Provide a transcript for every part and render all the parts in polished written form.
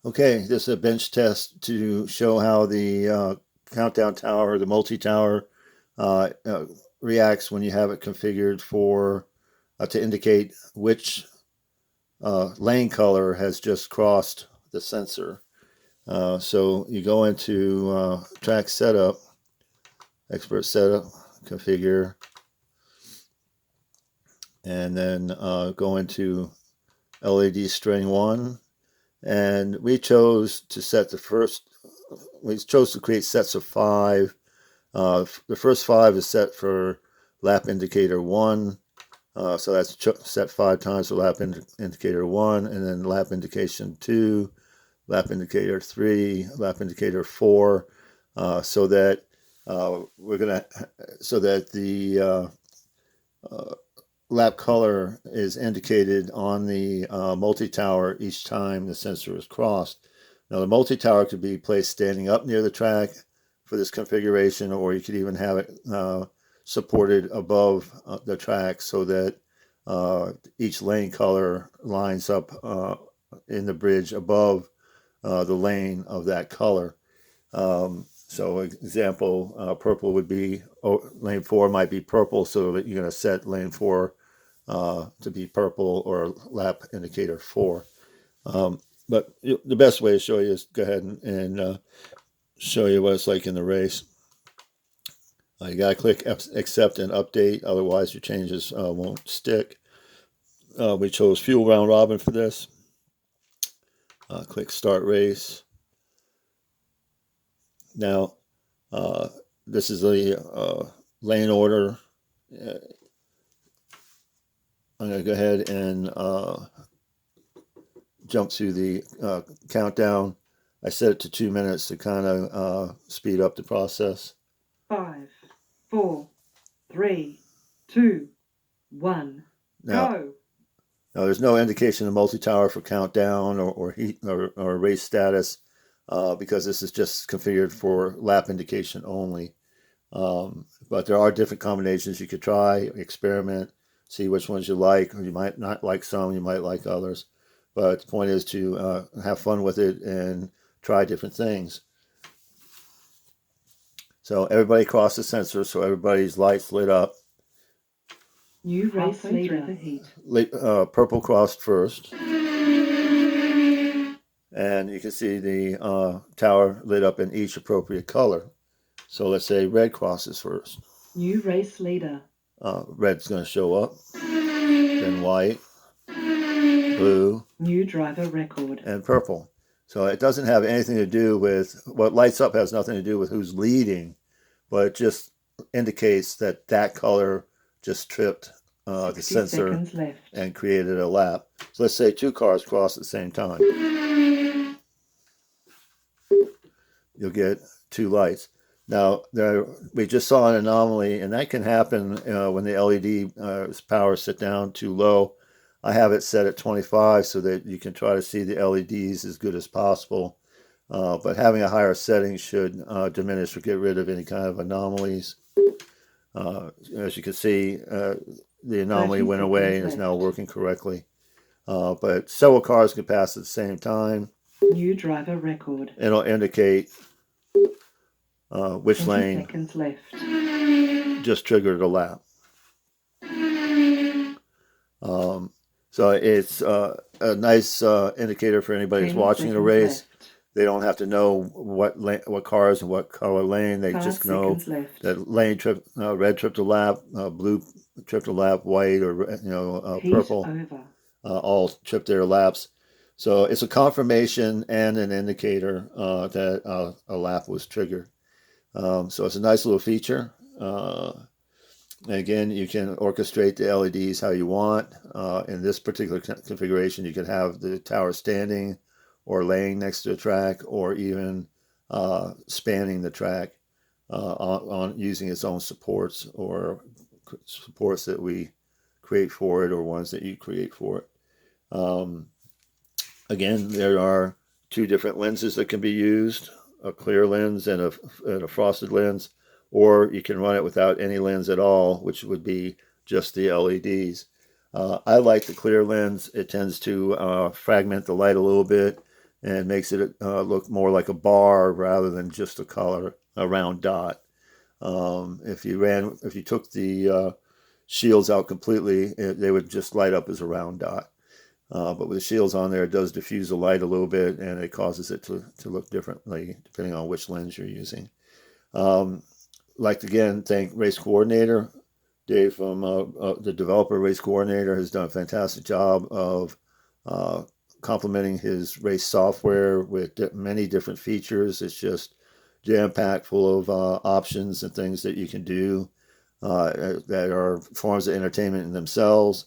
Okay, this is a bench test to show how the countdown tower, the multi-tower, uh, uh, reacts when you have it configured for to indicate which lane color has just crossed the sensor. So you go into track setup, expert setup, configure, and then go into LED string 1. And we chose to set we chose to create sets of 5. The first 5 is set for lap indicator 1. So that's set 5 times for lap indicator 1, and then lap indication 2, lap indicator 3, lap indicator 4, so that the lap color is indicated on the multi-tower each time the sensor is crossed. Now the multi-tower could be placed standing up near the track for this configuration, or you could even have it supported above the track so that each lane color lines up in the bridge above the lane of that color. So example, purple would be, lane 4 might be purple, so that you're going to set lane 4 to be purple, or lap indicator 4. But the best way to show you is go ahead and show you what it's like in the race. You got to click accept and update, otherwise your changes won't stick. We chose fuel round robin for this. Click start race. Now, this is the lane order. I'm going to go ahead and jump to the countdown. I set it to 2 minutes to kind of speed up the process. 5, 4, 3, 2, 1, go! Now there's no indication of multi-tower for countdown or heat or race status because this is just configured for lap indication only. But there are different combinations you could try, experiment, see which ones you like. Or you might not like some, you might like others. But the point is to have fun with it and try different things. So everybody crossed the sensor, so everybody's lights lit up. New race leader. The heat. Purple crossed first. And you can see the tower lit up in each appropriate color. So let's say red crosses first. New race leader. Red's going to show up, then white, blue, new driver record, and purple. So it doesn't have anything to do with what lights up, has nothing to do with who's leading, but it just indicates that that color just tripped the sensor and created a lap. So let's say 2 cars cross at the same time. You'll get 2 lights. Now, we just saw an anomaly, and that can happen when the LED power is set down too low. I have it set at 25 so that you can try to see the LEDs as good as possible. But having a higher setting should diminish or get rid of any kind of anomalies. As you can see, the anomaly went away and is now working correctly. But several cars can pass at the same time. New driver record. It'll indicate which lane just triggered a lap. So it's a nice indicator for anybody who's watching the race. They don't have to know what cars and what color lane. They just know that lane red tripped a lap, blue tripped a lap, white or purple all tripped their laps. So it's a confirmation and an indicator that a lap was triggered. So it's a nice little feature. Again, you can orchestrate the LEDs how you want. In this particular configuration, you could have the tower standing or laying next to the track, or even spanning the track on using its own supports, or supports that we create for it, or ones that you create for it. Again, there are 2 different lenses that can be used, a clear lens and a frosted lens, or you can run it without any lens at all, which would be just the LEDs. I like the clear lens. It tends to fragment the light a little bit, and makes it look more like a bar rather than just a round dot. If you took the shields out completely, they would just light up as a round dot. But with the shields on there, it does diffuse the light a little bit, and it causes it to look differently depending on which lens you're using. Like to again thank Race Coordinator. Dave from the developer Race Coordinator has done a fantastic job of complementing his race software with many different features. It's just jam-packed full of options and things that you can do that are forms of entertainment in themselves.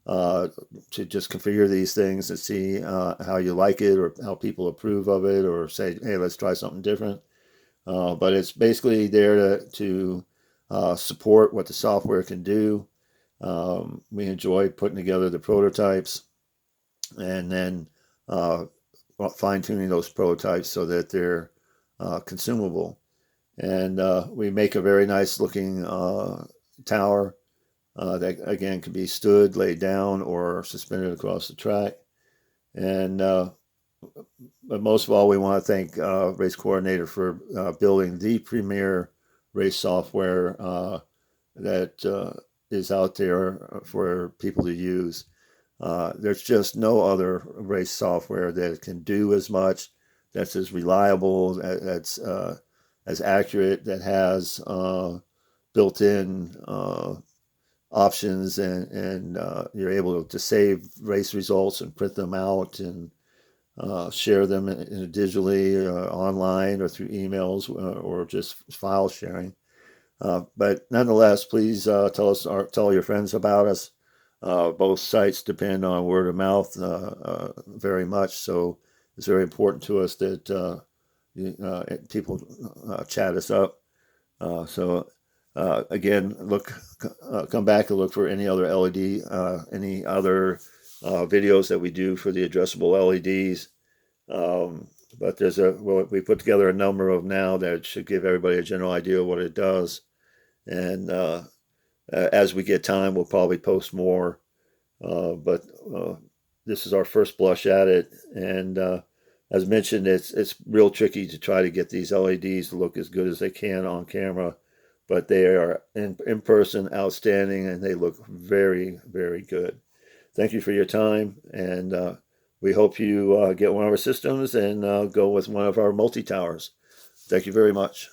To just configure these things and see how you like it or how people approve of it or say, hey, let's try something different. But it's basically there to support what the software can do. We enjoy putting together the prototypes and then fine-tuning those prototypes so that they're consumable. And we make a very nice looking tower that again can be stood, laid down, or suspended across the track. And but most of all, we want to thank Race Coordinator for building the premier race software that is out there for people to use. There's just no other race software that can do as much, that's as reliable, that's as accurate, that has built-in options, and you're able to save race results and print them out and share them digitally, online, or through emails, or just file sharing. But nonetheless, please tell your friends about us. Both sites depend on word of mouth very much, so it's very important to us that people chat us up. So again, come back and look for any other LED, any other videos that we do for the addressable LEDs. But we put together a number of now that should give everybody a general idea of what it does. And as we get time, we'll probably post more. But this is our first blush at it. And as mentioned, it's real tricky to try to get these LEDs to look as good as they can on camera. But they are in person outstanding, and they look very, very good. Thank you for your time, and we hope you get one of our systems and go with one of our multi-towers. Thank you very much.